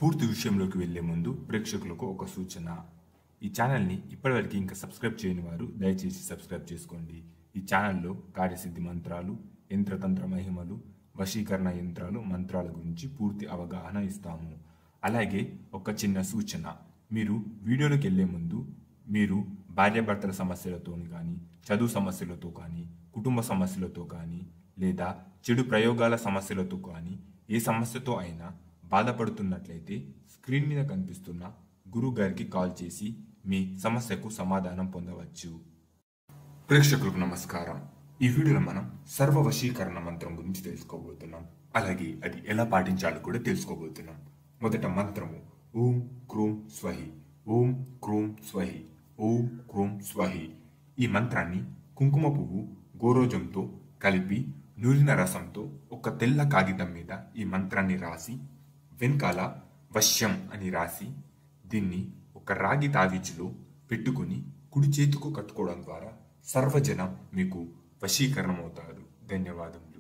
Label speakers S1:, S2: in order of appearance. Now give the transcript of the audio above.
S1: పూర్తి విషయంలోకి వెళ్లే ముందు ప్రేక్షకులకు ఒక సూచన. ఈ ఛానల్ని ఇప్పటివరకు ఇంకా సబ్స్క్రైబ్ చేయని వారు దయచేసి సబ్స్క్రైబ్ చేసుకోండి. ఈ ఛానల్లో కార్యసిద్ధి మంత్రాలు, యంత్రతంత్ర మహిమలు, వశీకరణ యంత్రాలు, మంత్రాల గురించి పూర్తి అవగాహన ఇస్తాము. అలాగే ఒక చిన్న సూచన, మీరు వీడియోలోకి వెళ్లే ముందు మీరు భార్యాభర్తల సమస్యలతో కానీ, చదువు సమస్యలతో కానీ, కుటుంబ సమస్యలతో కానీ, లేదా చెడు ప్రయోగాల సమస్యలతో కానీ, ఏ సమస్యతో అయినా బాధపడుతున్నట్లయితే స్క్రీన్ మీద కనిపిస్తున్న గురువు గారికి కాల్ చేసి మీ సమస్యకు సమాధానం పొందవచ్చు. ప్రేక్షకులకు నమస్కారం. ఈ వీడియోలో మనం సర్వ వశీకరణ మంత్రం గురించి తెలుసుకోబోతున్నాం. అలాగే అది ఎలా పాటించాలో కూడా తెలుసుకోబోతున్నాం. మొదట మంత్రము ఓం క్రోం స్వహి, ఓం క్రోం స్వహి, ఓం క్రోం స్వహి. ఈ మంత్రాన్ని కుంకుమ పువ్వు గోరోజంతో కలిపి నూరిన రసంతో ఒక తెల్ల కాగితం మీద ఈ మంత్రాన్ని రాసి వెనకాల వశ్యం అని రాసి దీన్ని ఒక రాగి తావిచిలో పెట్టుకుని కుడి చేతుకు కట్టుకోవడం ద్వారా సర్వజనం మీకు వశీకరణం అవుతారు. ధన్యవాదం.